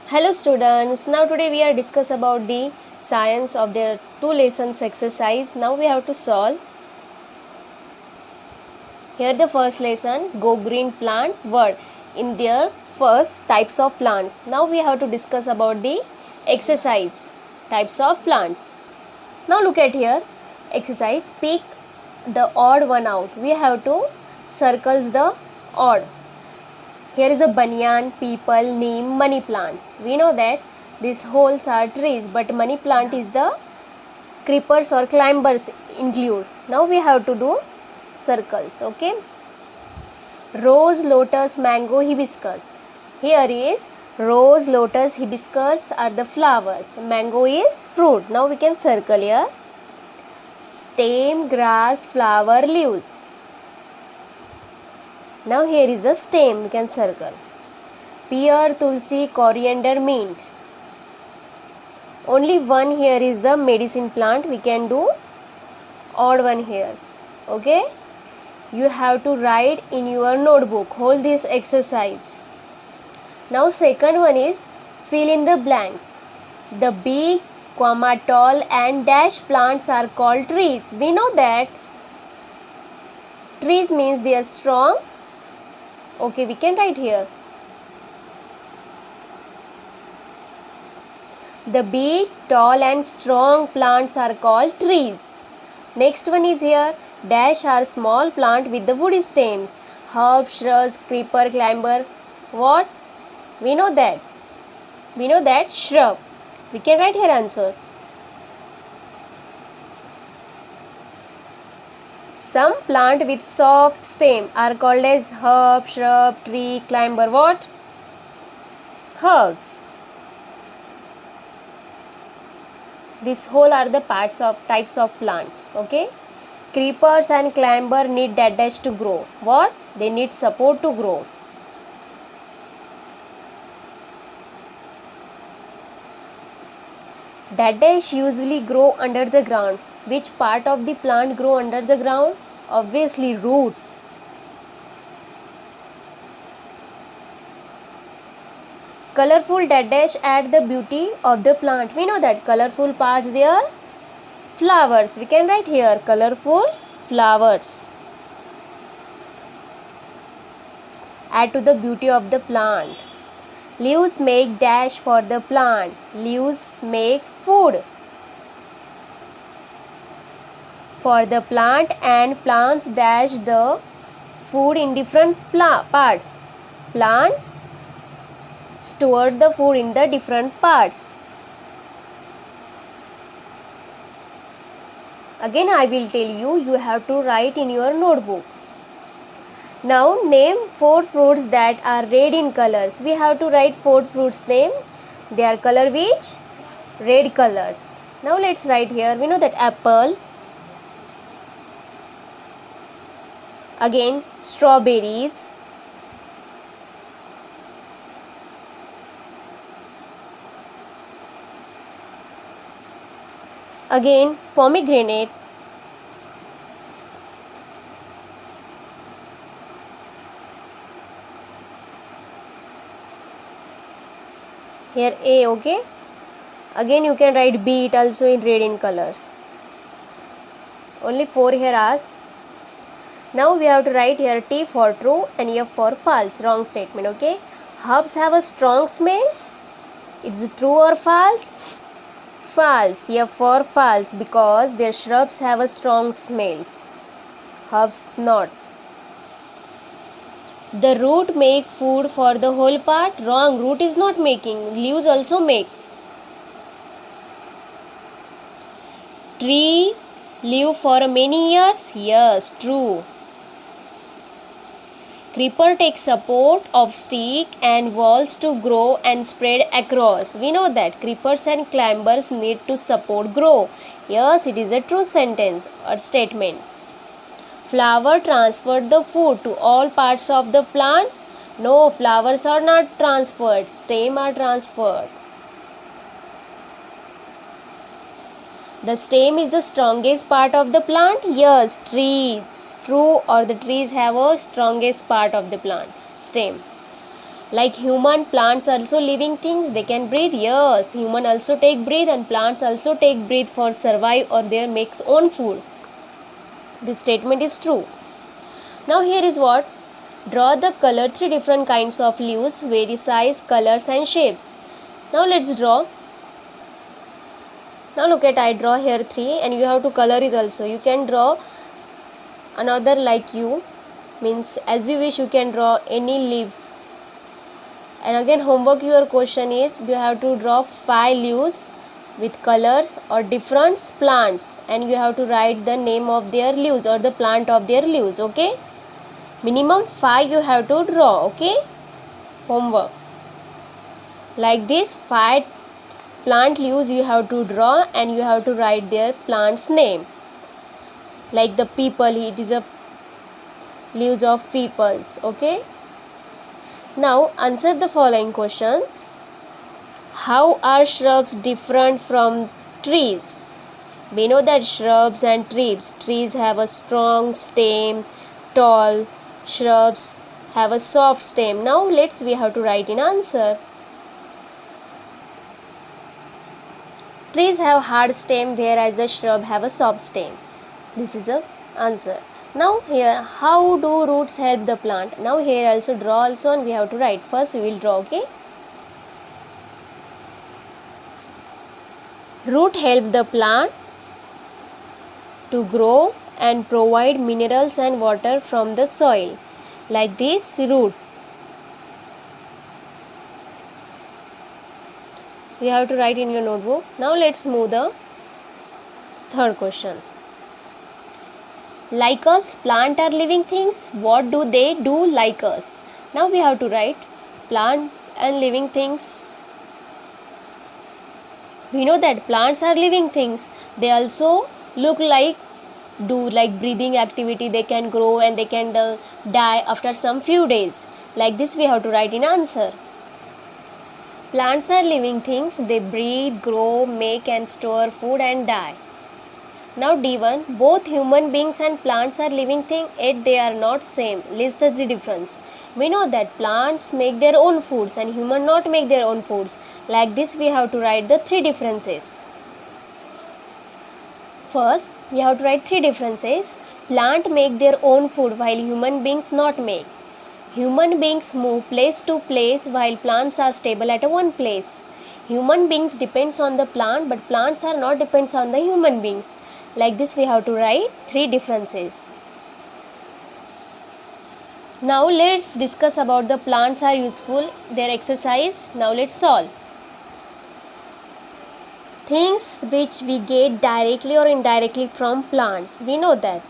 Hello students, now today we are discuss about the science of their two lessons exercise. Now we have to solve. Here the first lesson, Go Green Plant Word. In their first types of plants. Now we have to discuss about the exercise, types of plants. Now look at here, exercise, pick the odd one out. We have to circles the odd. Here is a banyan, peepal, neem, money plants. We know that these wholes are trees, but money plant is the creepers or climbers include. Now we have to do circles, okay? Rose, lotus, mango, hibiscus. Here is rose, lotus, hibiscus are the flowers. Mango is fruit. Now we can circle here. Stem, grass, flower, leaves. Now here is the stem, we can circle. Pear, tulsi, coriander, mint. Only one here is the medicine plant, we can do odd one here. Okay? You have to write in your notebook, hold this exercise. Now second one is fill in the blanks. The big, tall and dash plants are called trees. We know that trees means they are strong. Okay, we can write here. The big, tall and strong plants are called trees. Next one is here. Dash are small plant with the woody stems. Herb, shrubs, creeper, climber. What? We know that. We know that shrub. We can write here answer. Some plant with soft stem are called as herb, shrub, tree, climber. What? Herbs. These whole are the parts of types of plants. Okay. Creepers and climber need that dash to grow. What? They need support to grow. That dash usually grow under the ground. Which part of the plant grow under the ground? Obviously root. Colorful dash add the beauty of the plant. We know that colorful parts they are flowers. We can write here colorful flowers. Add to the beauty of the plant. Leaves make dash for the plant. Leaves make food for the plant and plants dash the food in different parts. Plants store the food in the different parts. Again I will tell you, you have to write in your notebook. Now name 4 fruits that are red in colors. We have to write 4 fruits name. They are color which? Red colors. Now let's write here. We know that apple. Again strawberries. Again pomegranate. Here A, okay. Again you can write B, it also in red in colors. Only 4 here as. Now we have to write here T for true and F for false. Wrong statement, okay. Herbs have a strong smell. It's true or false? False. F for false because their shrubs have a strong smells. Herbs not. The root make food for the whole part. Wrong. Root is not making. Leaves also make. Tree live for many years. Yes, true. Creeper takes support of stick and walls to grow and spread across. We know that creepers and climbers need to support grow. Yes, it is a true sentence or statement. Flower transferred the food to all parts of the plants. No, flowers are not transferred. Stem are transferred. The stem is the strongest part of the plant. Yes, trees. True, or the trees have a strongest part of the plant. Stem. Like human, plants also living things, they can breathe. Yes, human also take breathe and plants also take breathe for survive or their makes own food. This statement is true. Now here is what? Draw the color 3 different kinds of leaves, vary size, colors and shapes. Now let's draw. Now look at, I draw here 3 and you have to color it also. You can draw another like you, means as you wish you can draw any leaves. And again homework, your question is you have to draw 5 leaves with colors or different plants and you have to write the name of their leaves or the plant of their leaves. Okay, minimum 5 you have to draw. Okay, homework like this 5 plant leaves you have to draw and you have to write their plant's name. Like the people, it is a leaves of peoples. Okay, now answer the following questions. How are shrubs different from trees? We know that shrubs and trees have a strong stem, tall. Shrubs have a soft stem. Now we have to write in answer. Trees have hard stem whereas the shrub have a soft stem. This is the answer. Now here, how do roots help the plant? Now here also draw also and we have to write. First we will draw. Okay. Root help the plant to grow and provide minerals and water from the soil. Like this root. You have to write in your notebook. Now let's move the third question. Like us, plant are living things. What do they do like us? Now we have to write plants and living things. We know that plants are living things. They also look like, do like breathing activity. They can grow and they can die after some few days. Like this we have to write in answer. Plants are living things. They breathe, grow, make and store food and die. Now D1, both human beings and plants are living things, yet they are not same. List the difference. We know that plants make their own foods and human not make their own foods. Like this we have to write the 3 differences. First, we have to write 3 differences. Plant make their own food while human beings not make. Human beings move place to place while plants are stable at one place. Human beings depends on the plant but plants are not depends on the human beings. Like this we have to write 3 differences. Now let's discuss about the plants are useful, their exercise. Now let's solve. Things which we get directly or indirectly from plants. We know that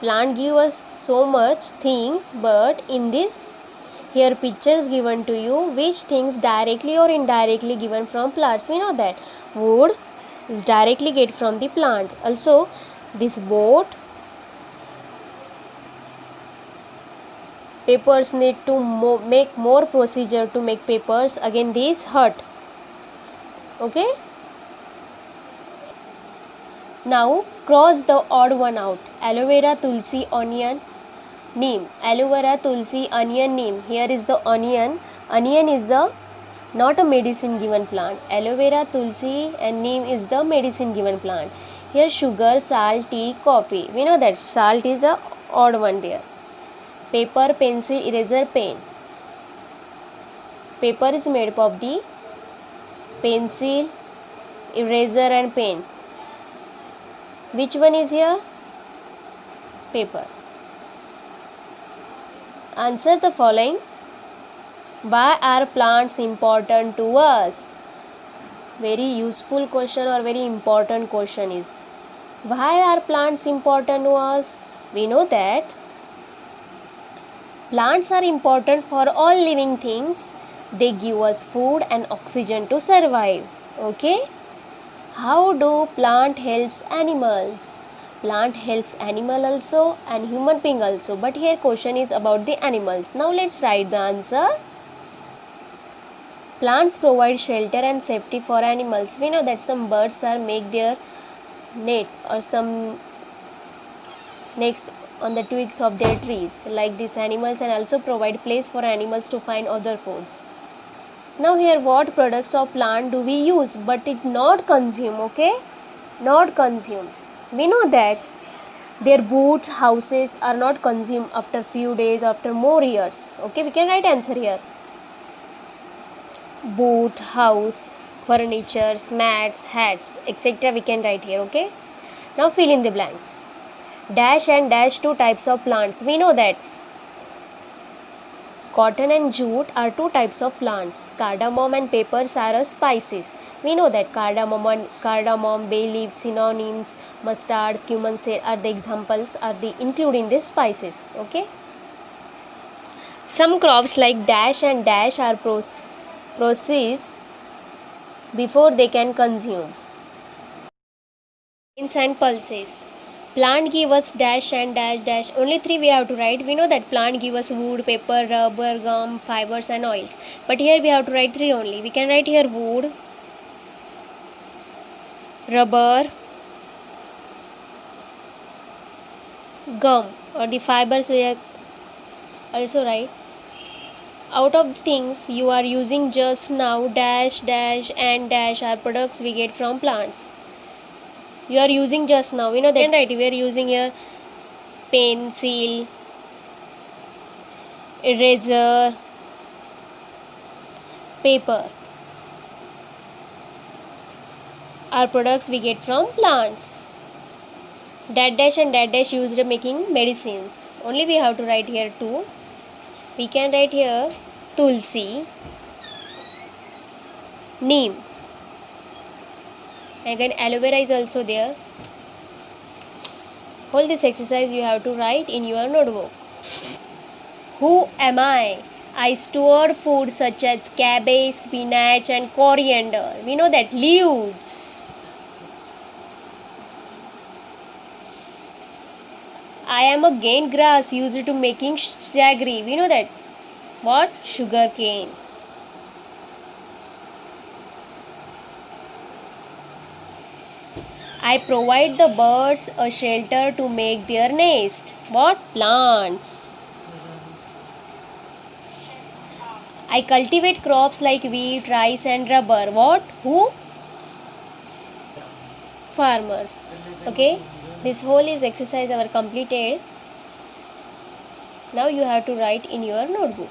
plant give us so much things, but in this here pictures given to you which things directly or indirectly given from plants. We know that wood is directly get from the plant. Also this boat, papers need to make more procedure to make papers. Again this hut. Okay. Now cross the odd one out. Aloe vera, tulsi, onion, neem. Aloe vera, tulsi, onion, neem. Here is the onion. Onion is the not a medicine given plant. Aloe vera, tulsi and neem is the medicine given plant. Here sugar, salt, tea, coffee. We know that salt is a odd one there. Paper, pencil, eraser, pen. Paper is made up of the pencil, eraser and pen. Which one is here? Paper. Answer the following. Why are plants important to us? Very useful question or very important question is, why are plants important to us? We know that plants are important for all living things. They give us food and oxygen to survive. Okay? How do plant helps animals? Plant helps animal also and human being also. But here question is about the animals. Now let's write the answer. Plants provide shelter and safety for animals. We know that some birds are make their nets or some next on the twigs of their trees like these animals, and also provide place for animals to find other foods. Now here, what products of plant do we use but it not consume? Okay, not consume. We know that their boots, houses are not consumed after few days, after more years. Okay, we can write answer here. Boot, house, furnitures, mats, hats, etc. we can write here. Okay, now fill in the blanks. Dash and dash, two types of plants. We know that cotton and jute are two types of plants. Cardamom and peppers are spices. We know that cardamom, bay leaf, synonyms, mustard, cumin seed are the examples, are the included in these spices. Okay. Some crops like dash and dash are processed before they can consume. Grains and pulses. Plant give us dash and dash dash. Only three we have to write. We know that plant give us wood, paper, rubber, gum, fibers and oils. But here we have to write three only. We can write here wood, rubber, gum, or the fibers we are also write. Out of things you are using just now, dash, dash and dash are products we get from plants. You are using just now. We know that right. We are using here pencil, eraser, paper are products we get from plants. That dash and that dash used in making medicines. Only we have to write here two. We can write here tulsi, neem. Again, aloe vera is also there. All this exercise you have to write in your notebook. Who am I? I store food such as cabbage, spinach and coriander. We know that leaves. I am a cane grass used to making jaggery. We know that. What? Sugar cane. I provide the birds a shelter to make their nest. What? Plants. I cultivate crops like wheat, rice and rubber. What? Who? Farmers. Okay. This whole is exercise our completed. Now you have to write in your notebook.